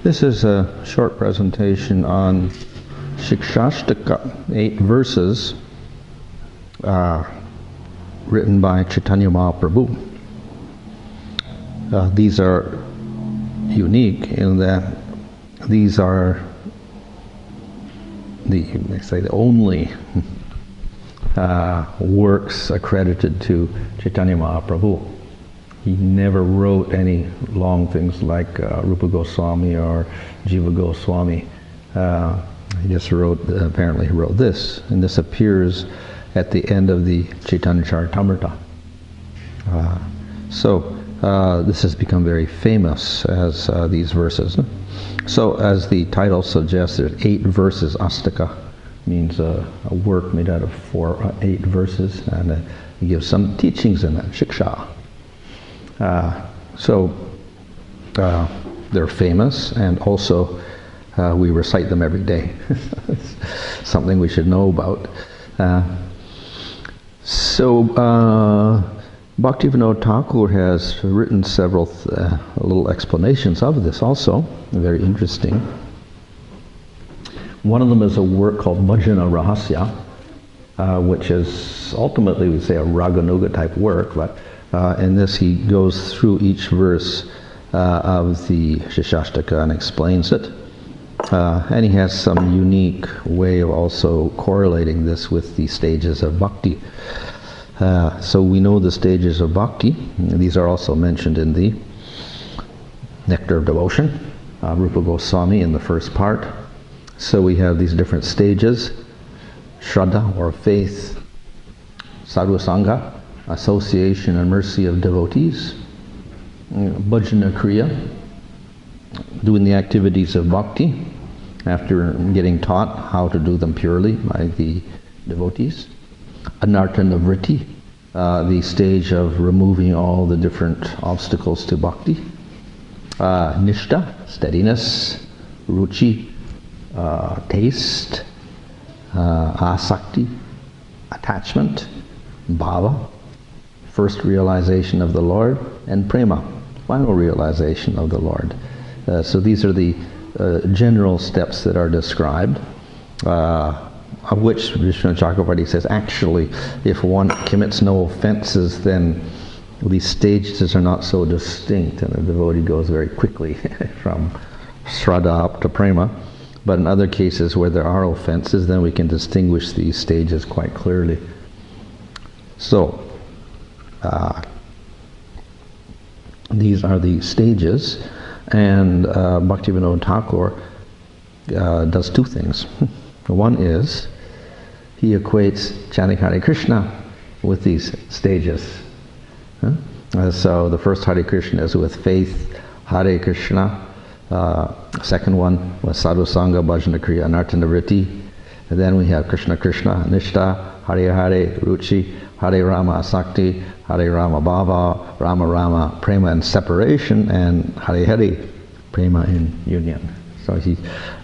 This is a short presentation on Siksastaka, 8 verses written by Chaitanya Mahaprabhu. These are unique in that these are the only works accredited to Chaitanya Mahaprabhu. He never wrote any long things like Rupa Goswami or Jiva Goswami. He just wrote, apparently he wrote this, and this appears at the end of the Chaitanya Charitamrita. This has become very famous as these verses. So as the title suggests, there's 8 verses. Astaka means a work made out of 8 verses, and he gives some teachings in that, shiksha. They're famous, and also we recite them every day. It's something we should know about. Bhaktivinoda Thakur has written several little explanations of this also, very interesting. One of them is a work called Bhajana Rahasya, which is ultimately, we say, a Raganuga type work, but in this he goes through each verse of the Siksastaka and explains it. And he has some unique way of also correlating this with the stages of bhakti. So we know the stages of bhakti. These are also mentioned in the Nectar of Devotion, Rupa Goswami in the first part. So we have these different stages: Shraddha or faith, Sadhu Sangha, association and mercy of devotees, Bhajana Kriya, doing the activities of bhakti after getting taught how to do them purely by the devotees, Anartana Vritti, the stage of removing all the different obstacles to bhakti, Nishtha, steadiness, Ruchi, taste, Asakti, attachment, Bhava, first realization of the Lord, and Prema, final realization of the Lord. So these are the general steps that are described, of which Vishnu Chakravarti says, actually, if one commits no offenses, then these stages are not so distinct, and the devotee goes very quickly from Shraddha up to Prema. But in other cases where there are offenses, then we can distinguish these stages quite clearly. So, these are the stages, and Bhaktivinoda Thakur does 2 things. One is, he equates chanting Hare Krishna with these stages. So the first Hare Krishna is with faith, Hare Krishna. Second one was Sadhu Sangha, Bhajana Kriya, Anartana Vritti. And then we have Krishna Krishna, Nishtha, Hare Hare, Ruchi, Hare Rama, Asakti, Hare Rama, Bhava, Rama Rama, Prema and separation, and Hare Hare, Prema in union. So he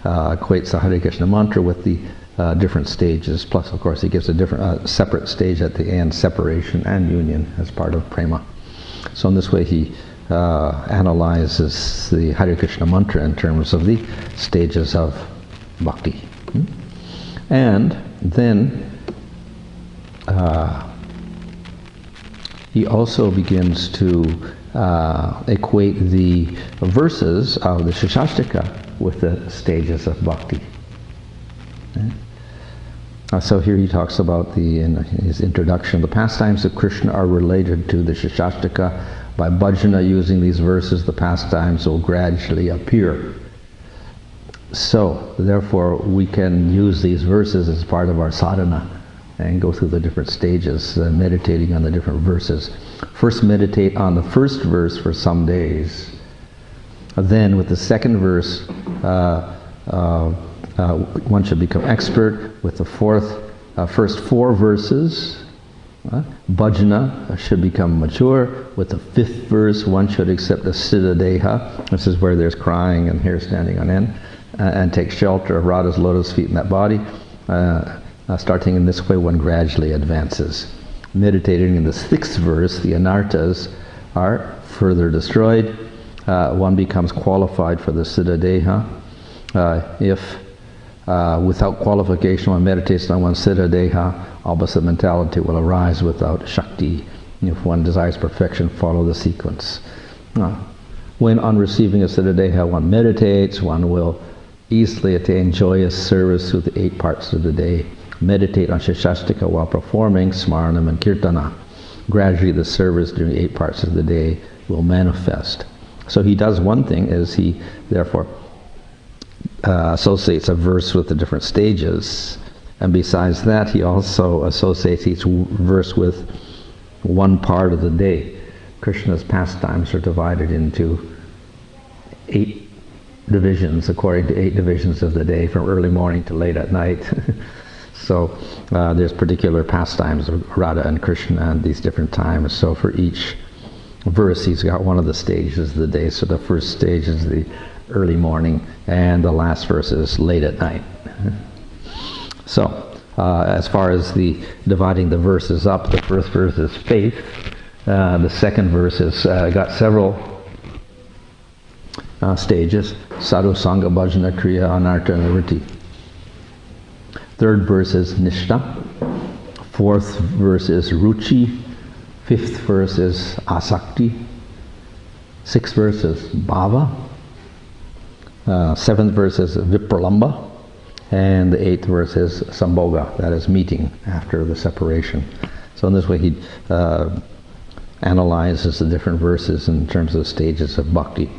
equates the Hare Krishna mantra with the different stages, plus of course he gives a different separate stage at the end, separation and union as part of Prema. So in this way he analyzes the Hare Krishna mantra in terms of the stages of bhakti. And then he also begins to equate the verses of the Siksastaka with the stages of bhakti. So here he talks about in his introduction, the pastimes of Krishna are related to the Siksastaka. By bhajana, using these verses, the pastimes will gradually appear. So, therefore, we can use these verses as part of our sadhana and go through the different stages, meditating on the different verses. First meditate on the first verse for some days. Then with the second verse, one should become expert. With the first 4 verses, bhajana should become mature. With the 5th verse, one should accept the siddha deha. This is where there's crying and hair standing on end, and take shelter of Radha's lotus feet in that body. Starting in this way, one gradually advances. Meditating in the 6th verse, the anarthas are further destroyed. one becomes qualified for the Siddha Deha. If without qualification one meditates on one's Siddha Deha, opposite mentality will arise without Shakti. If one desires perfection, follow the sequence. When on receiving a Siddha Deha, one meditates, one will easily attain joyous service through the 8 parts of the day. Meditate on Siksastaka while performing Smaranam and Kirtana. Gradually the service during 8 parts of the day will manifest. So he does one thing, is he therefore associates a verse with the different stages, and besides that he also associates each verse with one part of the day. Krishna's pastimes are divided into 8 divisions, according to 8 divisions of the day, from early morning to late at night. So there's particular pastimes of Radha and Krishna at these different times. So for each verse he's got one of the stages of the day. So the first stage is the early morning, and the last verse is late at night. So as far as the dividing the verses up, the first verse is faith. The second verse has got several stages: sadhu sangha, bhajana, kriya, anartha, nivritti. Third verse is nishta. Fourth verse is ruchi. Fifth verse is asakti. Sixth verse is bhava. Seventh verse is vipralamba. And the 8th verse is sambhoga, that is meeting after the separation. So in this way he analyzes the different verses in terms of stages of bhakti,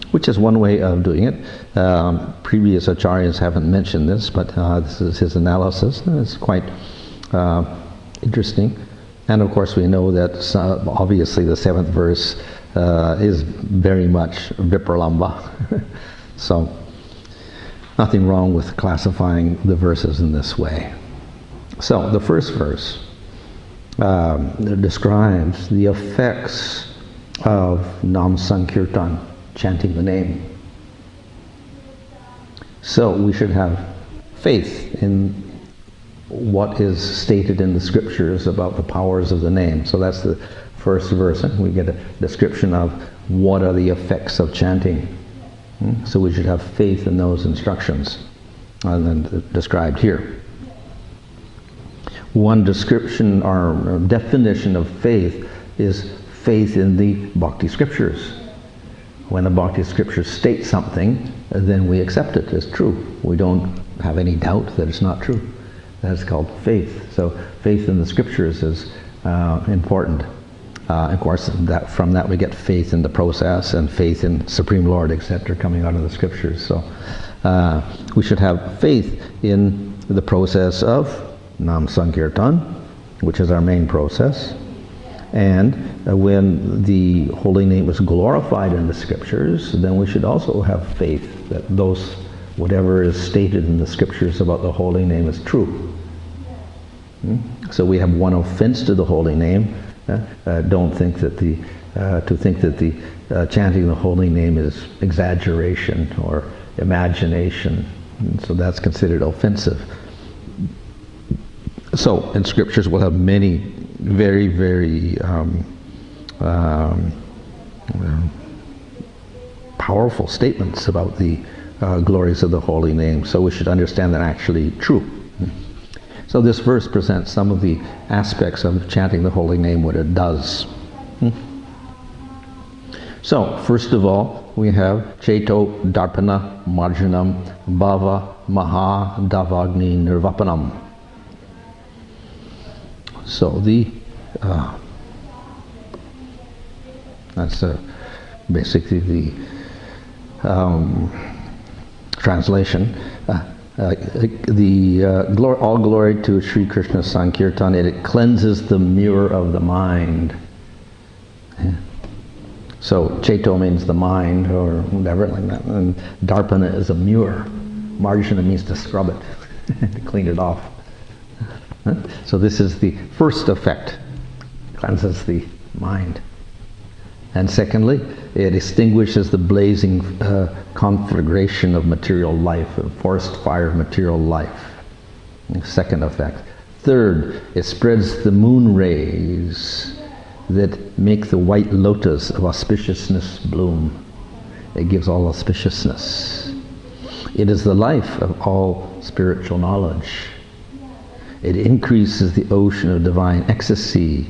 which is one way of doing it. Previous acharyas haven't mentioned this, but this is his analysis, and it's quite interesting. And of course we know that obviously the 7th verse is very much vipralamba. So nothing wrong with classifying the verses in this way. So the first verse describes the effects of Nam Sankirtan, chanting the name. So we should have faith in what is stated in the scriptures about the powers of the name. So that's the first verse, and we get a description of what are the effects of chanting. So we should have faith in those instructions, and then described here. One description or definition of faith is faith in the bhakti scriptures. When the bhakti scriptures state something, then we accept it as true. We don't have any doubt that it's not true. That's called faith. So faith in the scriptures is important. Of course, from that we get faith in the process and faith in Supreme Lord, etc., coming out of the scriptures. So we should have faith in the process of Nam Sankirtan, which is our main process. And when the holy name is glorified in the scriptures, then we should also have faith that whatever is stated in the scriptures about the holy name is true. So we have one offense to the holy name. Don't think that the chanting the holy name is exaggeration or imagination. And so that's considered offensive. So in scriptures we'll have many very, very powerful statements about the glories of the holy name. So we should understand that actually true. So this verse presents some of the aspects of chanting the holy name, what it does. So first of all, we have Cheto Darpana Marjanam Bhava Maha Davagni Nirvapanam. So that's basically the translation. All glory to Sri Krishna Sankirtan. It cleanses the mirror of the mind. So Cheto means the mind, or whatever like that. And Darpana is a mirror. Marjana means to scrub it, to clean it off. So this is the first effect, cleanses the mind. And secondly, it extinguishes the blazing conflagration of material life, of forest fire of material life. Second effect. Third, it spreads the moon rays that make the white lotus of auspiciousness bloom. It gives all auspiciousness. It is the life of all spiritual knowledge. It increases the ocean of divine ecstasy,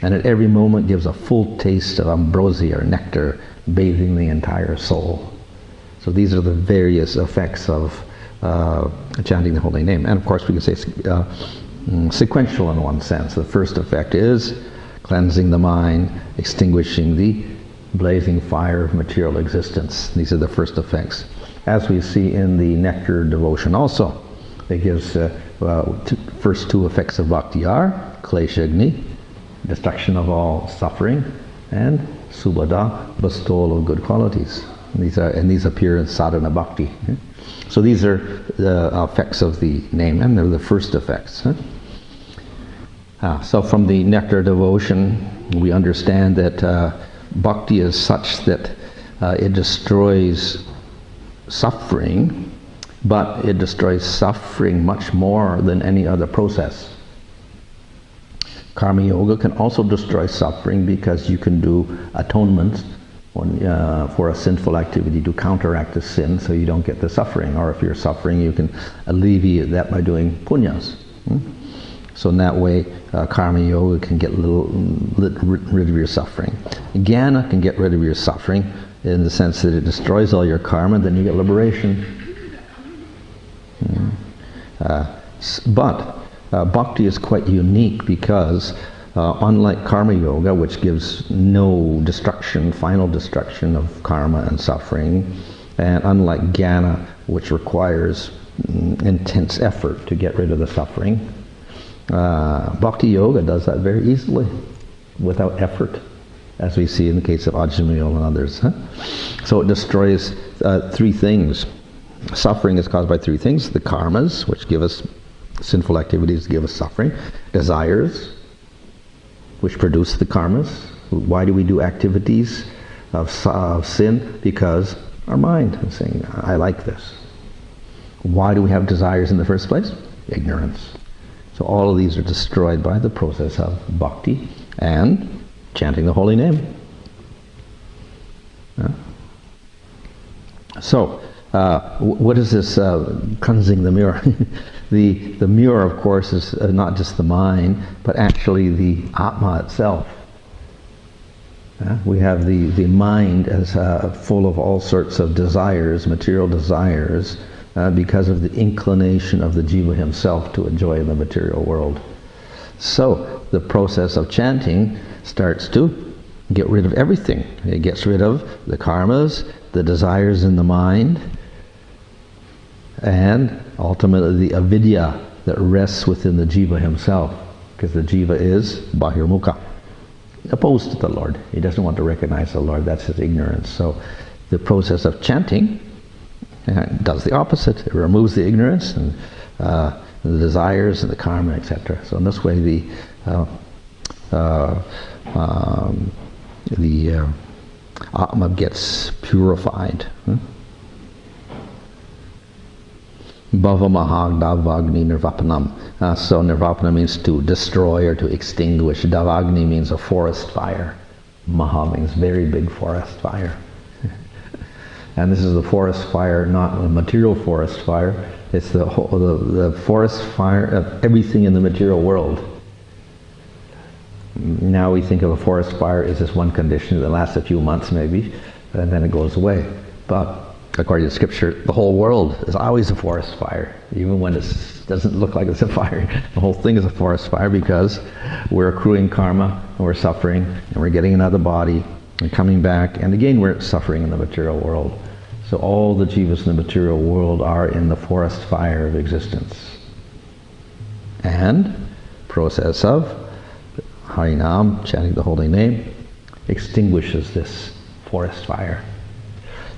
and at every moment gives a full taste of ambrosia or nectar, bathing the entire soul. So these are the various effects of chanting the holy name. And of course we can say sequential in one sense. The first effect is cleansing the mind, extinguishing the blazing fire of material existence. These are the first effects. As we see in the nectar devotion also, it gives first two effects of bhakti are kleshagni, destruction of all suffering, and subhada, bestowal of good qualities. And these appear in sadhana bhakti. So these are the effects of the name, and they're the first effects. So from the nectar devotion, we understand that bhakti is such that it destroys suffering, but it destroys suffering much more than any other process. Karma yoga can also destroy suffering because you can do atonement for a sinful activity to counteract the sin so you don't get the suffering. Or if you're suffering, you can alleviate that by doing punyas. So in that way, karma yoga can get rid of your suffering. Jnana can get rid of your suffering in the sense that it destroys all your karma, then you get liberation. But bhakti is quite unique because unlike karma yoga, which gives no destruction, final destruction of karma and suffering, and unlike jnana, which requires intense effort to get rid of the suffering, bhakti yoga does that very easily, without effort, as we see in the case of Ajamil and others. So it destroys three things. Suffering is caused by three things: the karmas, which give us sinful activities, give us suffering; desires, which produce the karmas. Why do we do activities of sin? Because our mind is saying, I like this. Why do we have desires in the first place? Ignorance. So all of these are destroyed by the process of bhakti and chanting the holy name. So, what is this cleansing the mirror? The mirror, of course, is not just the mind, but actually the Atma itself. We have the mind as full of all sorts of desires, material desires, because of the inclination of the jiva himself to enjoy the material world. So the process of chanting starts to get rid of everything. It gets rid of the karmas, the desires in the mind, and ultimately the avidya that rests within the jiva himself, because the jiva is bahirmukha, opposed to the Lord. He doesn't want to recognize the Lord. That's his ignorance. So the process of chanting does the opposite. It removes the ignorance and the desires and the karma, etc. So in this way the Atma gets purified. Bhava mahag davagni nirvapanam. So nirvapana means to destroy or to extinguish. Davagni means a forest fire. Maha means very big forest fire. And this is the forest fire, not a material forest fire. It's the forest fire of everything in the material world. Now we think of a forest fire as this one condition that lasts a few months maybe, and then it goes away. But according to scripture, the whole world is always a forest fire, even when it doesn't look like it's a fire. The whole thing is a forest fire because we're accruing karma, and we're suffering, and we're getting another body, and coming back, and again we're suffering in the material world. So all the jivas in the material world are in the forest fire of existence. And process of Harinam, chanting the holy name, extinguishes this forest fire.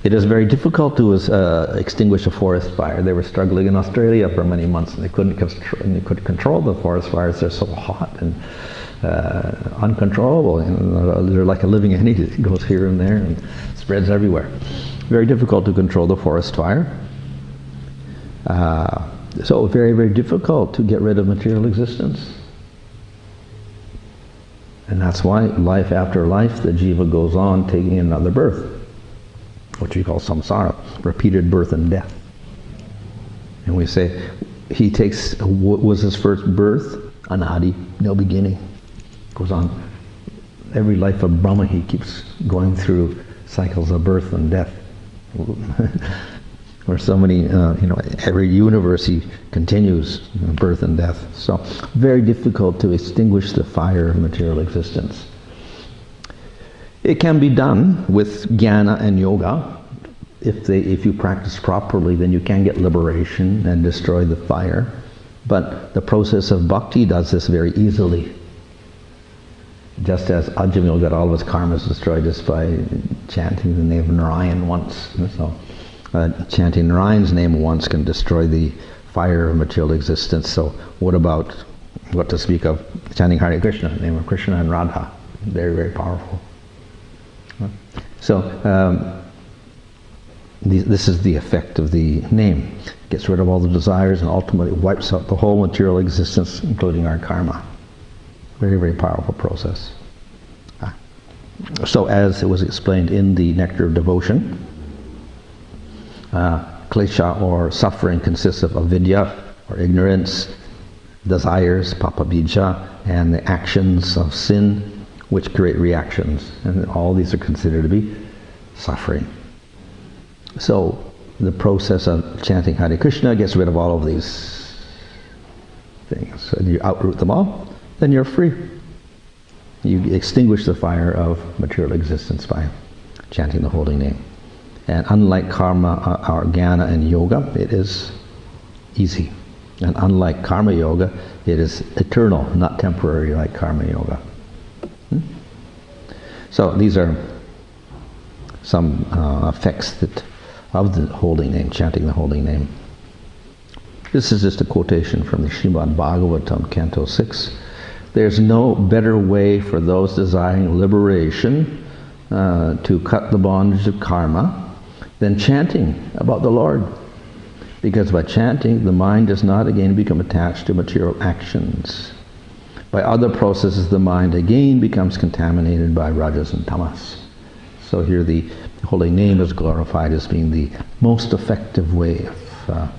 It is very difficult to extinguish a forest fire. They were struggling in Australia for many months, and they couldn't control the forest fires. They're so hot and uncontrollable. And they're like a living entity that goes here and there and spreads everywhere. Very difficult to control the forest fire. So very, very difficult to get rid of material existence. And that's why life after life, the jiva goes on taking another birth. what we call samsara, repeated birth and death. And we say, he takes, what was his first birth? Anadi, no beginning. Goes on. Every life of Brahma, he keeps going through cycles of birth and death. Or so many, every universe he continues birth and death. So very difficult to extinguish the fire of material existence. It can be done with jnana and yoga. If you practice properly, then you can get liberation and destroy the fire. But the process of bhakti does this very easily. Just as Ajamil got all of his karmas destroyed just by chanting the name of Narayan once. So chanting Narayan's name once can destroy the fire of material existence. So what to speak of chanting Hare Krishna, the name of Krishna and Radha. Very, very powerful. So this is the effect of the name. Gets rid of all the desires and ultimately wipes out the whole material existence, including our karma. Very, very powerful process. So as it was explained in the Nectar of Devotion, klesha or suffering consists of avidya or ignorance, desires, papabija, and the actions of sin which create reactions. And all these are considered to be suffering. So the process of chanting Hare Krishna gets rid of all of these things. And you outroot them all, then you're free. You extinguish the fire of material existence by chanting the holy name. And unlike karma or jnana and yoga, it is easy. And unlike karma yoga, it is eternal, not temporary like karma yoga. So these are some effects of the holy name, chanting the holy name. This is just a quotation from the Srimad Bhagavatam, Canto 6. There's no better way for those desiring liberation to cut the bondage of karma than chanting about the Lord. Because by chanting, the mind does not again become attached to material actions. By other processes, the mind again becomes contaminated by rajas and tamas. So here the holy name is glorified as being the most effective way of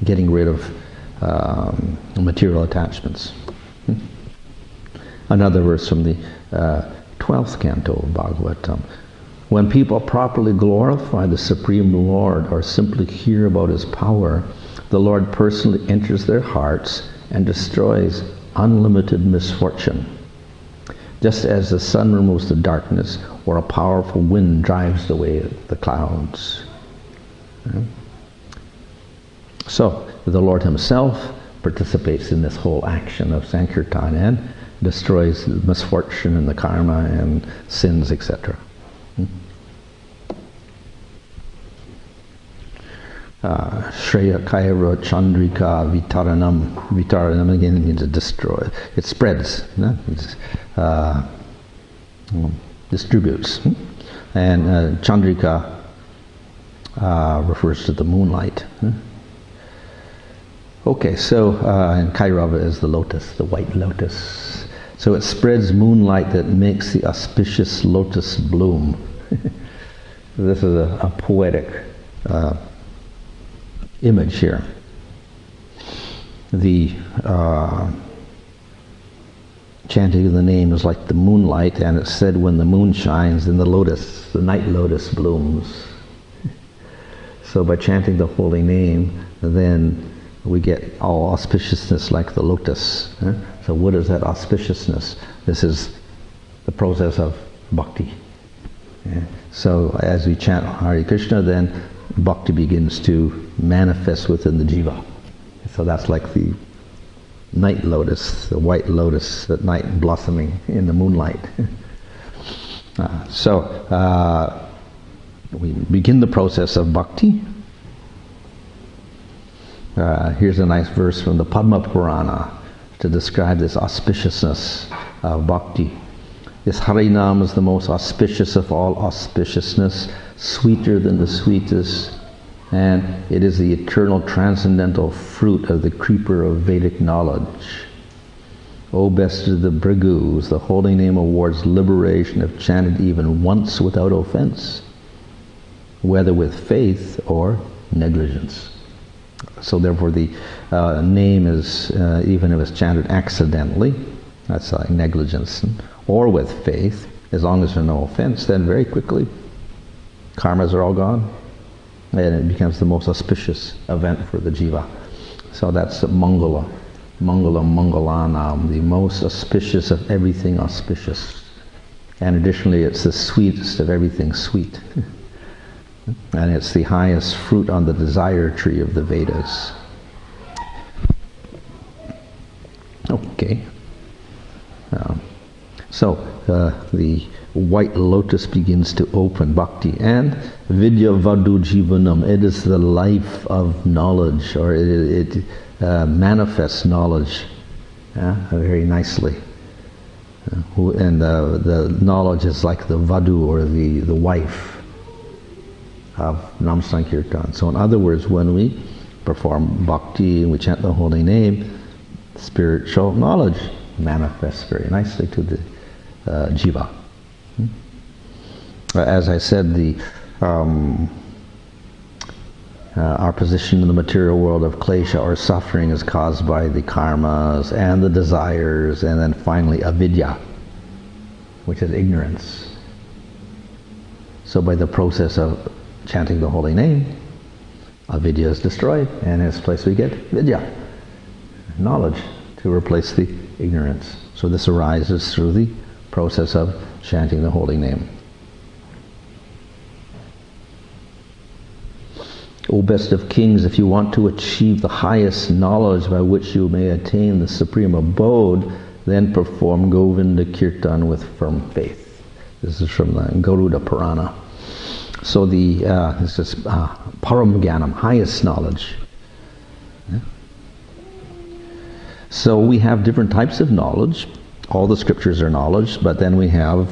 getting rid of material attachments. Another verse from the 12th canto of Bhagavatam. When people properly glorify the Supreme Lord or simply hear about His power, the Lord personally enters their hearts and destroys unlimited misfortune. Just as the sun removes the darkness or a powerful wind drives away the clouds. So the Lord Himself participates in this whole action of Sankirtan and destroys misfortune and the karma and sins, etc. Shreya Kaira Chandrika Vitaranam. Vitaranam again means to destroy. It spreads. Distributes. And Chandrika refers to the moonlight. Okay, so and Kairava is the lotus, the white lotus. So it spreads moonlight that makes the auspicious lotus bloom. This is a poetic image here. The chanting of the name is like the moonlight, and it's said when the moon shines, then the night lotus blooms. So by chanting the holy name, then we get all auspiciousness like the lotus. So what is that auspiciousness? This is the process of bhakti. So as we chant Hare Krishna, then bhakti begins to manifest within the jiva. So that's like the night lotus, the white lotus at night blossoming in the moonlight. So we begin the process of bhakti. Here's a nice verse from the Padma Purana to describe this auspiciousness of bhakti. This Harinam is the most auspicious of all auspiciousness, sweeter than the sweetest, and it is the eternal transcendental fruit of the creeper of Vedic knowledge. O best of the Bhrigus, the holy name awards liberation if chanted even once without offense. whether with faith or negligence. So therefore the name is, even if it's chanted accidentally, that's like negligence, or with faith, as long as there's no offense, then very quickly karmas are all gone, and it becomes the most auspicious event for the jiva. So that's Mangala, Mangalanam, the most auspicious of everything auspicious. And additionally, it's the sweetest of everything sweet. And it's the highest fruit on the desire tree of the Vedas. Okay. So the white lotus begins to open, bhakti, and vidya vadu jivanam. It is the life of knowledge, or it manifests knowledge very nicely. And the knowledge is like the vadu, or the wife of Nam Sankirtan. So in other words, when we perform bhakti and we chant the holy name, spiritual knowledge manifests very nicely to the jiva. As I said, our position in the material world of klesha, or suffering, is caused by the karmas and the desires, and then finally avidya, which is ignorance. So by the process of chanting the holy name, avidya is destroyed, and in its place we get vidya, knowledge, to replace the ignorance. So this arises through the process of chanting the holy name. O best of kings, if you want to achieve the highest knowledge by which you may attain the supreme abode, then perform Govinda Kirtan with firm faith. This is from the Garuda Purana. So this is Param Gyanam, highest knowledge. Yeah. So we have different types of knowledge. All the scriptures are knowledge, but then we have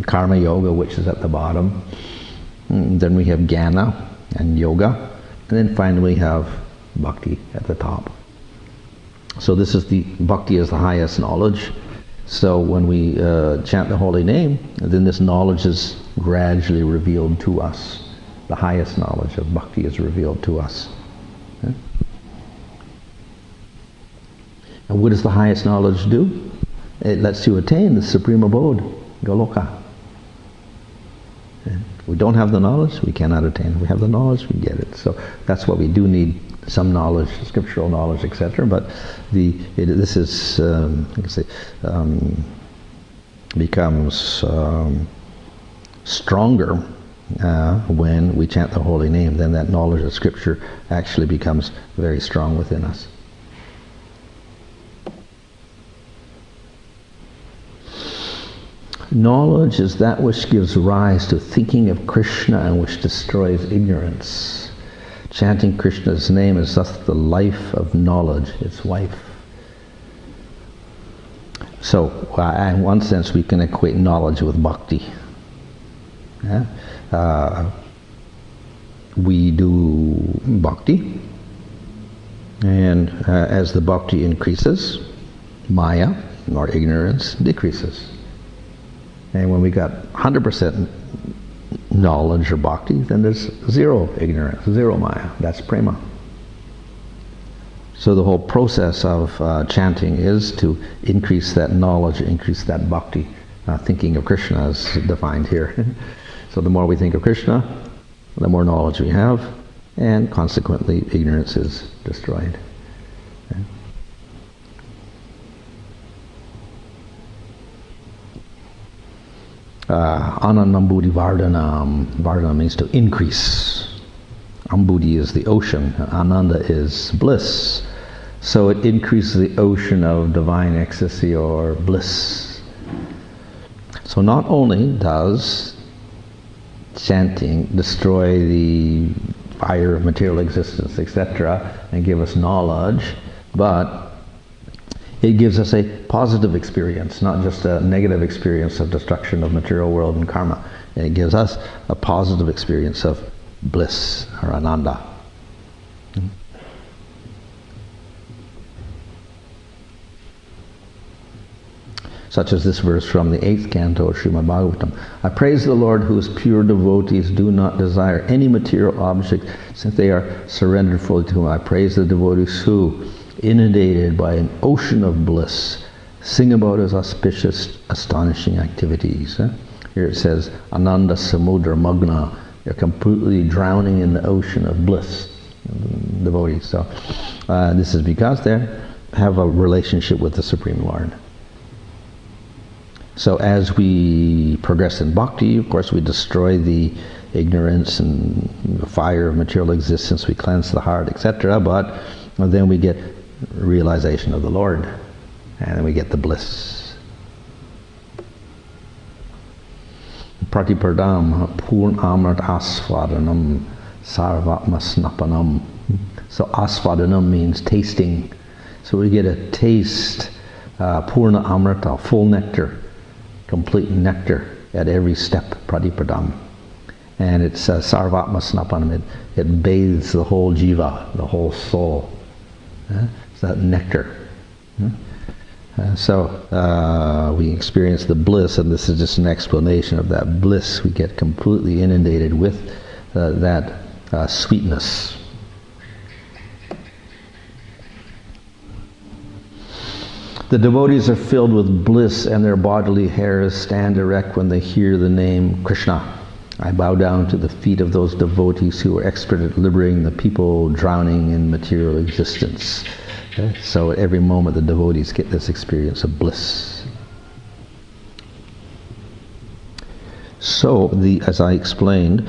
Karma Yoga, which is at the bottom. Then we have Jnana and Yoga, and then finally we have Bhakti at the top. So this is Bhakti is the highest knowledge. So when we chant the holy name, then this knowledge is gradually revealed to us. The highest knowledge of Bhakti is revealed to us. Yeah? And what does the highest knowledge do? It lets you attain the supreme abode, Goloka. If we don't have the knowledge, we cannot attain. If we have the knowledge, we get it. So that's what we do need, some knowledge, scriptural knowledge, etc. But this is, becomes stronger when we chant the holy name. Then that knowledge of scripture actually becomes very strong within us. Knowledge is that which gives rise to thinking of Krishna and which destroys ignorance. Chanting Krishna's name is thus the life of knowledge, its wife. So, in one sense, we can equate knowledge with bhakti. Yeah? We do bhakti, and as the bhakti increases, Maya, or ignorance, decreases. And when we got 100% knowledge or bhakti, then there's zero ignorance, zero Maya. That's prema. So the whole process of chanting is to increase that knowledge, increase that bhakti, thinking of Krishna as defined here. So the more we think of Krishna, the more knowledge we have, and consequently ignorance is destroyed. Okay. Ananambudi Vardhanam. Vardhana means to increase. Ambudi is the ocean. Ananda is bliss. So it increases the ocean of divine ecstasy or bliss. So not only does chanting destroy the fire of material existence, etc., and give us knowledge, but it gives us a positive experience, not just a negative experience of destruction of material world and karma. It gives us a positive experience of bliss or ananda. such as this verse from the 8th canto of Srimad Bhagavatam. I praise the Lord whose pure devotees do not desire any material object since they are surrendered fully to Him. I praise the devotees who, inundated by an ocean of bliss, sing about His auspicious, astonishing activities. Here it says, Ananda Samudra Magna. They're completely drowning in the ocean of bliss, devotees. So this is because they have a relationship with the Supreme Lord. So as we progress in bhakti, of course, we destroy the ignorance and the fire of material existence, we cleanse the heart, etc. But then we get realization of the Lord, and then we get the bliss. Pratipadam purn amrat asvadanam sarvatma snapanam. So asvadanam means tasting. So we get a taste, purna amrita, full nectar, complete nectar at every step, pratipadam. And it's sarvatma snapanam, it bathes the whole jiva, the whole soul. It's that nectar. So we experience the bliss, and this is just an explanation of that bliss. We get completely inundated with that sweetness. The devotees are filled with bliss, and their bodily hairs stand erect when they hear the name Krishna. I bow down to the feet of those devotees who are expert at liberating the people drowning in material existence. So at every moment the devotees get this experience of bliss. So, as I explained,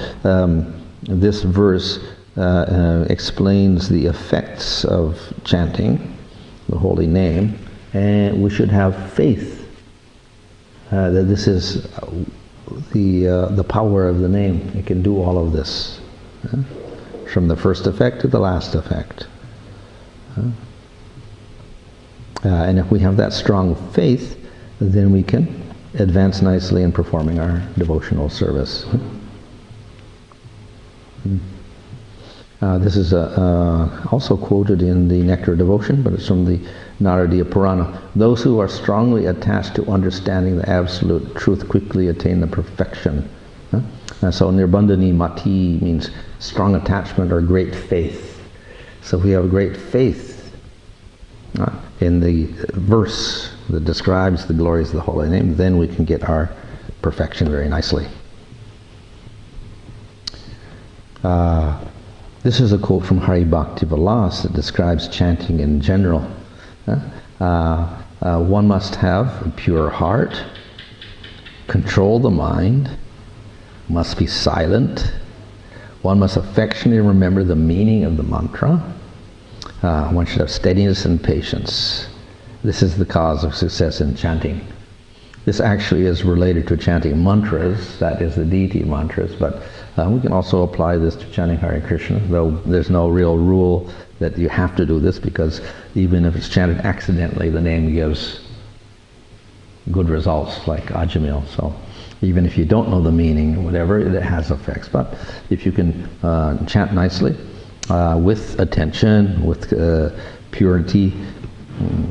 this verse explains the effects of chanting the holy name, and we should have faith that this is the power of the name. It can do all of this, from the first effect to the last effect. And if we have that strong faith, then we can advance nicely in performing our devotional service. This is also quoted in the Nectar of Devotion, but it's from the Naradiya Purana. Those who are strongly attached to understanding the absolute truth quickly attain the perfection. So nirbandhani mati means strong attachment or great faith. So if we have great faith in the verse that describes the glories of the holy name, then we can get our perfection very nicely. This is a quote from Hari Bhakti Vilas that describes chanting in general. One must have a pure heart, control the mind, must be silent, one must affectionately remember the meaning of the mantra, one should have steadiness and patience. This is the cause of success in chanting. This actually is related to chanting mantras, that is the deity mantras, but we can also apply this to chanting Hare Krishna, though there's no real rule that you have to do this, because even if it's chanted accidentally, the name gives good results, like Ajamil. So even if you don't know the meaning or whatever, it has effects. But if you can chant nicely, with attention, with purity,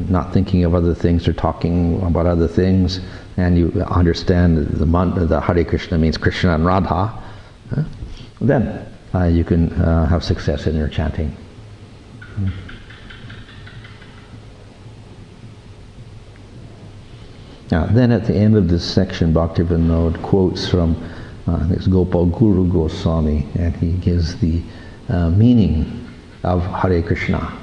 not thinking of other things or talking about other things, and you understand the Hare Krishna means Krishna and Radha, then you can have success in your chanting. Now, then at the end of this section, Bhaktivinoda quotes from this Gopal Guru Goswami, and he gives the meaning of Hare Krishna.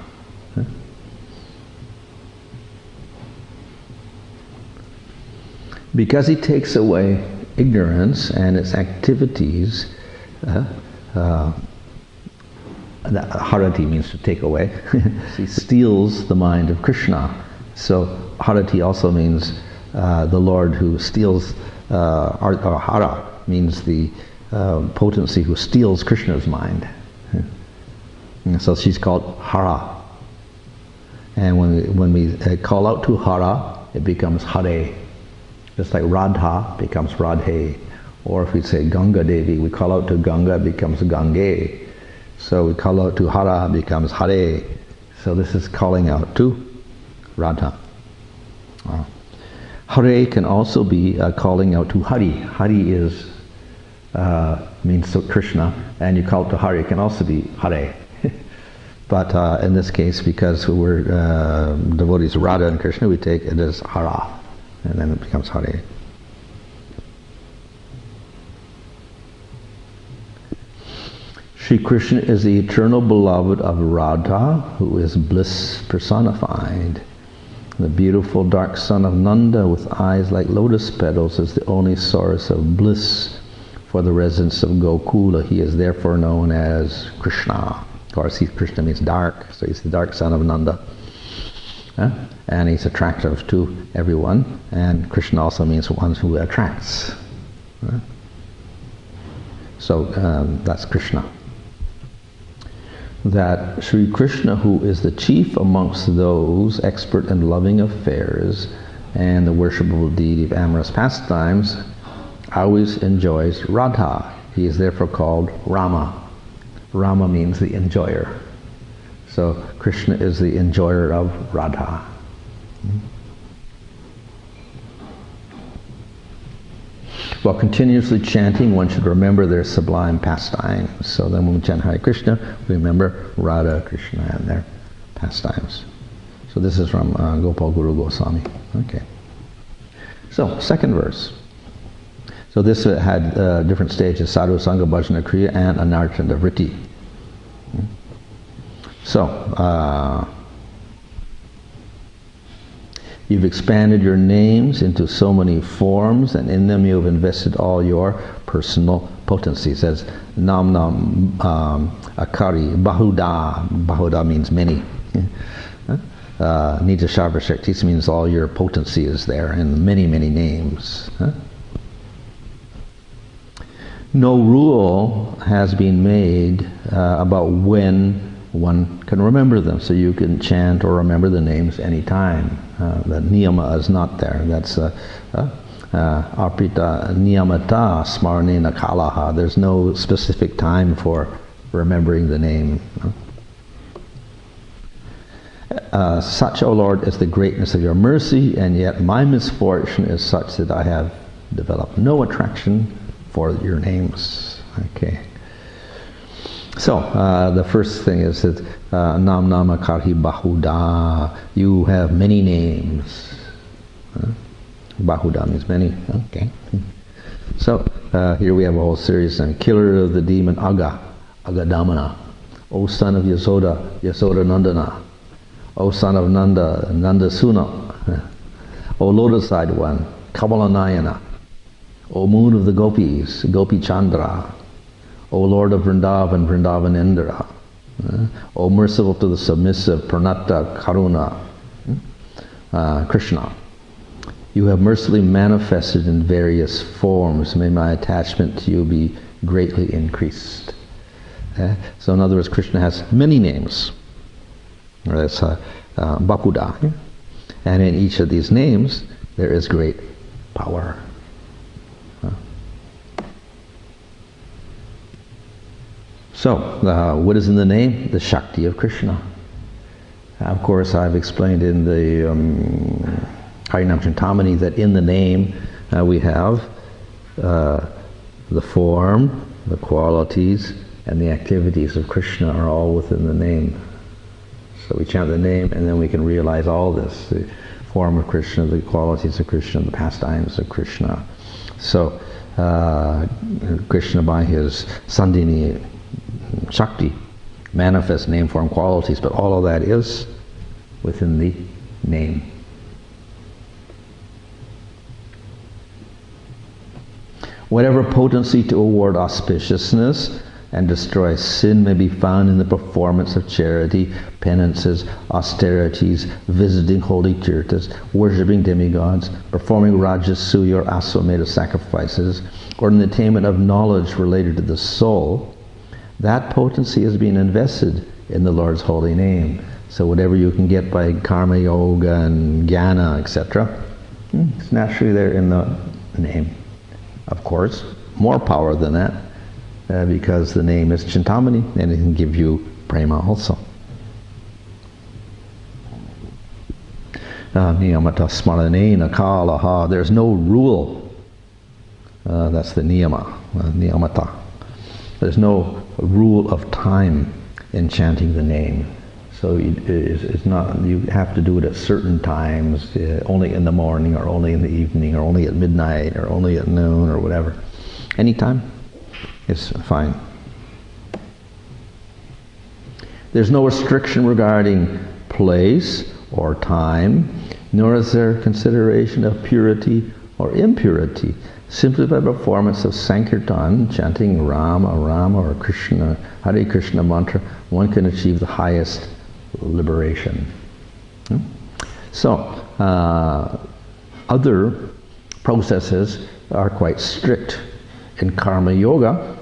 Because he takes away ignorance and its activities, Harati means to take away, he steals the mind of Krishna. So Harati also means the Lord who steals, or Hara means the potency who steals Krishna's mind. And so she's called Hara. And when we call out to Hara, it becomes Hare. Just like Radha becomes Radhe. Or if we say Ganga Devi, we call out to Ganga, it becomes Gange. So we call out to Hara, it becomes Hare. So this is calling out to Radha. Hare can also be calling out to Hari. Hari is means Krishna, and you call it to Hare. It can also be Hare. But in this case, because we're devotees of Radha and Krishna, we take it as Hara, and then it becomes Hare. Sri Krishna is the eternal beloved of Radha, who is bliss personified. The beautiful dark son of Nanda with eyes like lotus petals is the only source of bliss for the residents of Gokula. He is therefore known as Krishna. Of course, Krishna means dark, so he's the dark son of Nanda. And he's attractive to everyone. And Krishna also means one who attracts. So that's Krishna. That Sri Krishna, who is the chief amongst those expert in loving affairs and the worshipable deity of amorous pastimes, always enjoys Radha. He is therefore called Rama. Rama means the enjoyer. So Krishna is the enjoyer of Radha. While continuously chanting, one should remember their sublime pastimes. So then when we chant Hare Krishna, we remember Radha, Krishna, and their pastimes. So this is from Gopal Guru Goswami. Okay. So, second verse. So this had different stages: Sadhu Sangha, Bhajana Kriya, and Anarthana Vritti. So, you've expanded your names into so many forms, and in them you have invested all your personal potencies. As Nam Nam Akari Bahuda. Bahuda means many. Nija Shabra Shaktis means all your potency is there in many, many names. No rule has been made about when one can remember them, so you can chant or remember the names anytime. The niyama is not there. That's apita niyamata smarnena kalaha. There's no specific time for remembering the name. Such, O Lord, is the greatness of your mercy, and yet my misfortune is such that I have developed no attraction for your names. Okay. So, the first thing is that Nam Nama Karhi Bahuda, you have many names. Bahuda means many. Okay. So, here we have a whole series of killer of the demon Aga, Agadamana. O son of Yasoda, Yasoda Nandana. O son of Nanda, Nanda Suna. O lotus-eyed one, Kamalanayana. O moon of the gopis, Gopi Chandra. O Lord of Vrindavan, Vrindavanendra. O merciful to the submissive, Pranata Karuna. Krishna. You have mercifully manifested in various forms. May my attachment to you be greatly increased. So in other words, Krishna has many names. That's Bakuda. And in each of these names, there is great power. So, what is in the name? The Shakti of Krishna. Of course, I've explained in the Harinam Chintamani that in the name we have the form, the qualities, and the activities of Krishna are all within the name. So we chant the name, and then we can realize all this: the form of Krishna, the qualities of Krishna, the pastimes of Krishna. So, Krishna, by his Sandhini Shakti, manifest name, form, qualities, but all of that is within the name. Whatever potency to award auspiciousness and destroy sin may be found in the performance of charity, penances, austerities, visiting holy tirthas, worshipping demigods, performing rajasuya or aswamedha sacrifices, or in the attainment of knowledge related to the soul. That potency is being invested in the Lord's holy name. So whatever you can get by karma yoga and jnana, etc., it's naturally there in the name. Of course, more power than that, because the name is Chintamani, and it can give you prema also. Niyamata smaranena kalaha. There's no rule. That's the niyama, niyamata. There's no rule of time in chanting the name. So it's not, you have to do it at certain times, only in the morning, or only in the evening, or only at midnight, or only at noon, or whatever. Anytime is fine. There's no restriction regarding place or time, nor is there consideration of purity or impurity. Simply by performance of Sankirtan, chanting Rama, Rama, or Krishna, Hare Krishna mantra, one can achieve the highest liberation. So, other processes are quite strict. In karma yoga,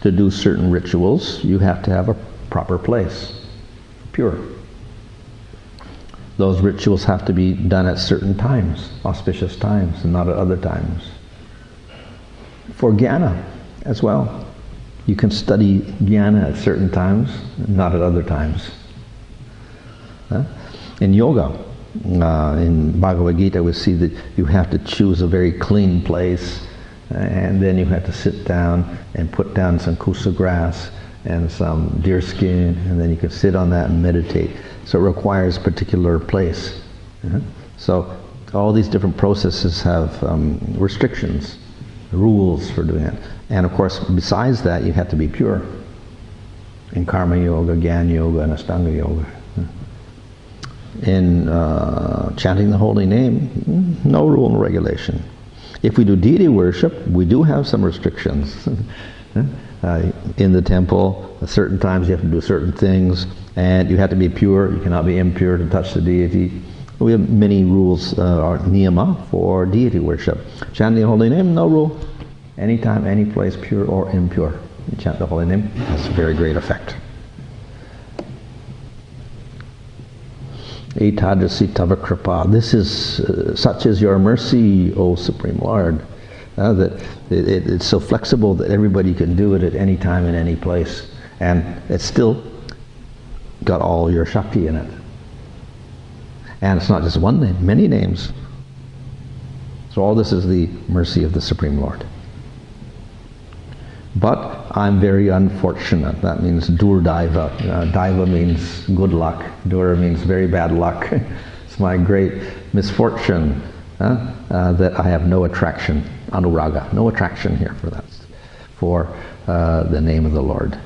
to do certain rituals, you have to have a proper place, pure. Those rituals have to be done at certain times, auspicious times, and not at other times. For jnana as well, you can study jnana at certain times, not at other times. In yoga, in Bhagavad Gita, we see that you have to choose a very clean place, and then you have to sit down and put down some kusa grass and some deer skin, and then you can sit on that and meditate. So it requires a particular place. So all these different processes have restrictions, rules for doing it. And of course, besides that, you have to be pure. In karma yoga, jnana yoga, and ashtanga yoga. In chanting the holy name, no rule and regulation. If we do deity worship, we do have some restrictions. In the temple, at certain times you have to do certain things, and you have to be pure. You cannot be impure to touch the deity. We have many rules, or niyama, for deity worship. Chanting the holy name, no rule. Anytime, any place, pure or impure. You chant the holy name, has a very great effect. Etadasi tava kripa. This is, such is your mercy, O Supreme Lord, that it's so flexible that everybody can do it at any time and any place, and it's still got all your Shakti in it. And it's not just one name, many names. So all this is the mercy of the Supreme Lord. But I'm very unfortunate. That means durdaiva. Daiva means good luck. Dur means very bad luck. It's my great misfortune that I have no attraction, anuraga, no attraction here for that, for the name of the Lord.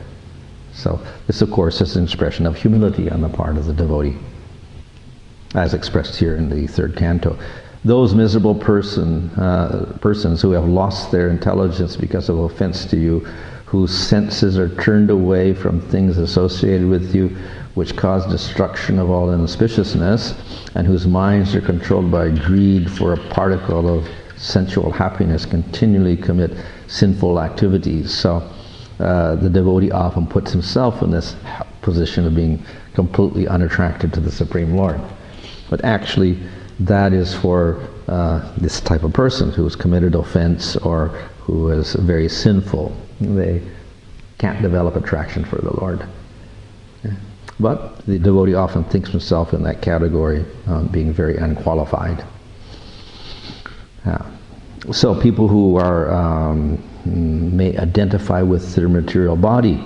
So this, of course, is an expression of humility on the part of the devotee, as expressed here in the third canto. Those miserable persons who have lost their intelligence because of offense to you, whose senses are turned away from things associated with you, which cause destruction of all inauspiciousness, and whose minds are controlled by greed for a particle of sensual happiness, continually commit sinful activities. So the devotee often puts himself in this position of being completely unattracted to the Supreme Lord. But actually, that is for this type of person who has committed offense or who is very sinful. They can't develop attraction for the Lord. But the devotee often thinks himself in that category, being very unqualified. So people who are may identify with their material body,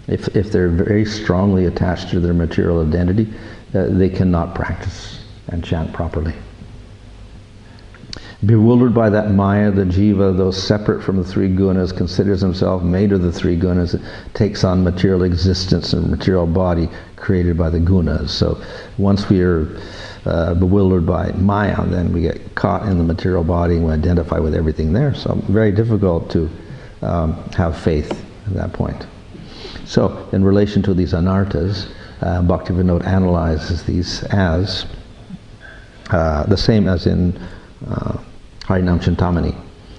if they're very strongly attached to their material identity, they cannot practice and chant properly. Bewildered by that maya, the jiva, though separate from the three gunas, considers himself made of the three gunas, takes on material existence and material body created by the gunas. So once we are bewildered by maya, then we get caught in the material body and we identify with everything there. So very difficult to have faith at that point. So in relation to these anarthas, Bhaktivinoda analyzes these as the same as in Harinam Chintamani.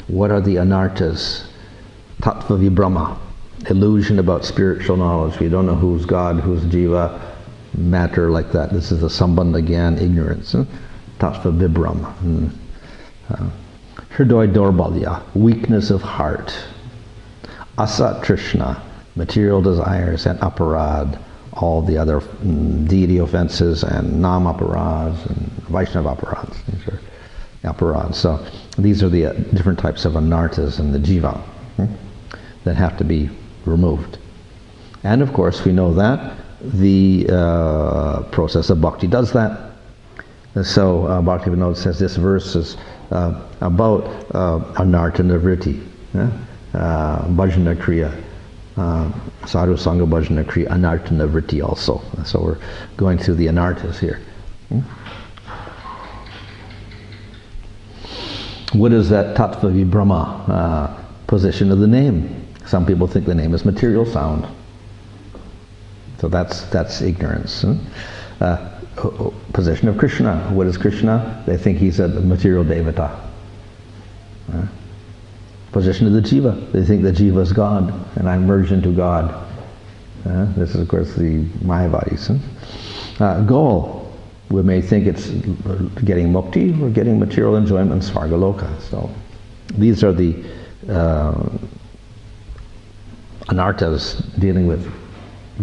What are the anarthas? Tattva Vibrama, illusion about spiritual knowledge. We don't know who's God, who's jiva, matter like that. This is the sambandha gyan, ignorance. Tattva Vibram. Hridoy Dorbalya, weakness of heart. Asat Trishna, material desires, and aparad, all the other deity offenses and nam aparads and Vaishnava aparads. These are aparads. So these are the different types of anarthas in the jiva that have to be removed. And of course, we know that the process of bhakti does that. And so Bhaktivinoda says this verse is about anartha nivritti, bhajana kriya, sadhu sangha bhajana kriya, anartha nivritti also. So we're going through the anarthas here. What is that tattva vibrama position of the name? Some people think the name is material sound. So that's ignorance. Position of Krishna. What is Krishna? They think he's a material devata. Position of the jiva. They think the jiva is God, and I'm merged into God. This is, of course, the Mayavadis. Goal. We may think it's getting mukti or getting material enjoyment in Svargaloka. So these are the anarthas dealing with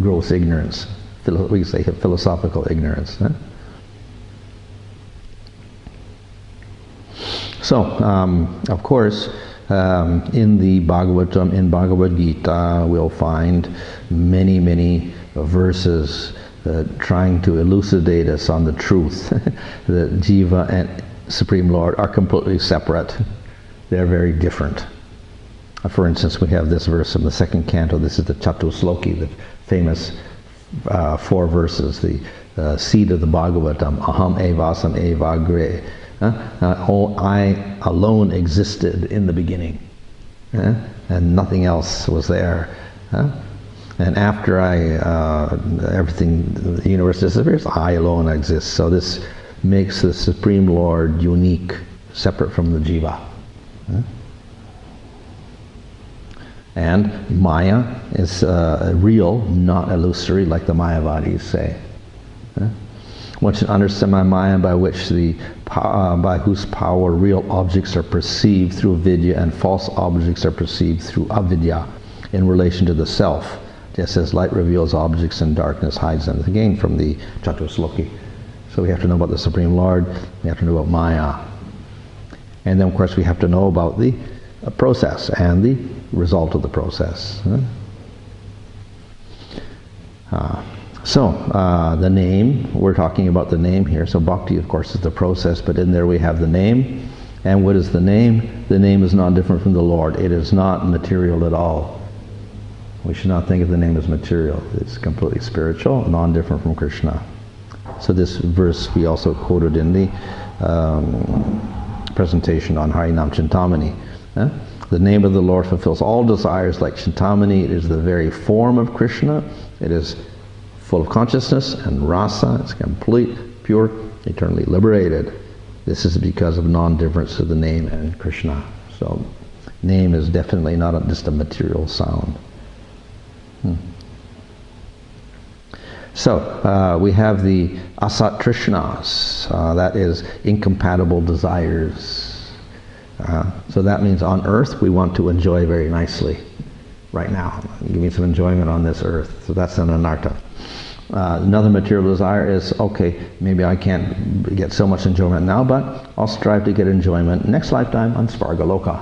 gross ignorance. We say philosophical ignorance. So, of course, in the Bhagavatam, in Bhagavad Gita, we'll find many, many verses trying to elucidate us on the truth that Jiva and Supreme Lord are completely separate. They're very different. For instance, we have this verse from the second canto. This is the Chatusloki, the famous 4 verses, the seed of the Bhagavatam. Aham evasam evagre. I alone existed in the beginning, and nothing else was there. And after everything, the universe disappears, I alone exist. So this makes the Supreme Lord unique, separate from the jiva. And Maya is real, not illusory, like the Mayavadis say. One should understand by Maya, by whose power real objects are perceived through vidya and false objects are perceived through avidya in relation to the self. Just as light reveals objects and darkness hides them. Again, from the Chatusloki. So we have to know about the Supreme Lord, we have to know about Maya. And then, of course, we have to know about the process and the result of the process. The name, we're talking about the name here. So bhakti, of course, is the process, but in there we have the name. And what is the name? The name is not different from the Lord. It is not material at all. We should not think of the name as material. It's completely spiritual, non-different from Krishna. So this verse we also quoted in the presentation on Harinam Chintamani. The name of the Lord fulfills all desires like Chintamani. It is the very form of Krishna. It is full of consciousness and rasa. It's complete, pure, eternally liberated. This is because of non-difference of the name and Krishna. So name is definitely not just a material sound. So we have the asat trishnas, that is incompatible desires. So that means on earth we want to enjoy very nicely right now. Give me some enjoyment on this earth. So that's an anartha. Another material desire is, okay, maybe I can't get so much enjoyment now, but I'll strive to get enjoyment next lifetime on Svargaloka.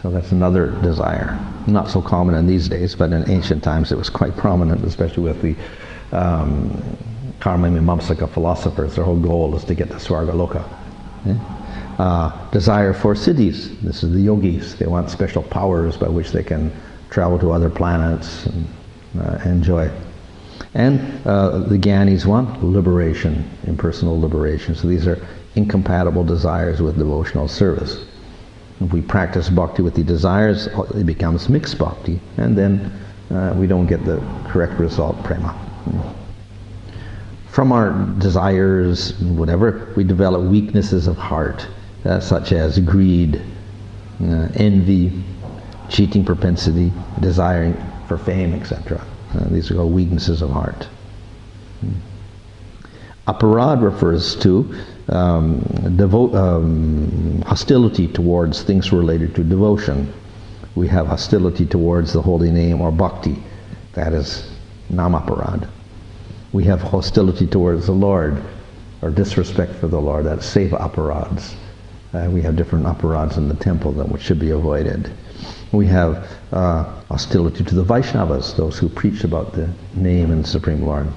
So that's another desire. Not so common in these days, but in ancient times it was quite prominent, especially with the Karma Mimamsaka philosophers. Their whole goal is to get to Svargaloka. Desire for siddhis. This is the yogis. They want special powers by which they can travel to other planets and enjoy. And the Gyanis want liberation, impersonal liberation. So these are incompatible desires with devotional service. If we practice bhakti with the desires, it becomes mixed bhakti, and then we don't get the correct result, prema. From our desires, whatever, we develop weaknesses of heart, such as greed, envy, cheating propensity, desiring for fame, etc. These are called weaknesses of heart. Aparad refers to hostility towards things related to devotion. We have hostility towards the holy name or bhakti. That is namaparad. We have hostility towards the Lord, or disrespect for the Lord, that's seva aparads. We have different aparads in the temple that which should be avoided. We have hostility to the Vaishnavas, those who preach about the name and Supreme Lord.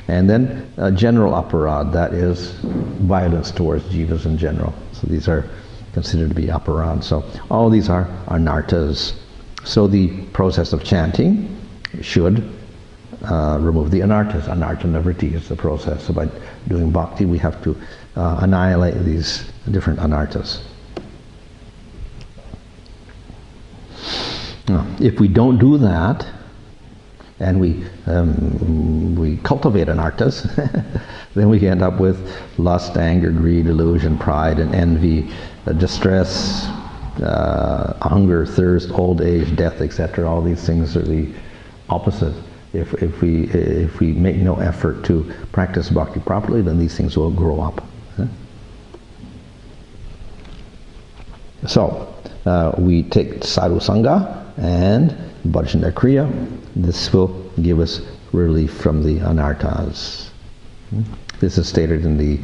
And then general aparad, that is violence towards jivas in general. So these are considered to be aparad. So all these are anartas. So the process of chanting should remove the anartas. Anarta nivritti is the process. So by doing bhakti, we have to annihilate these different anartas. Now, if we don't do that, and we cultivate anartas, then we end up with lust, anger, greed, illusion, pride, and envy, distress, hunger, thirst, old age, death, etc. All these things are the opposite. If we make no effort to practice bhakti properly, then these things will grow up. So we take sadhu sangha and bhajana kriya. This will give us relief from the anartas. This is stated in the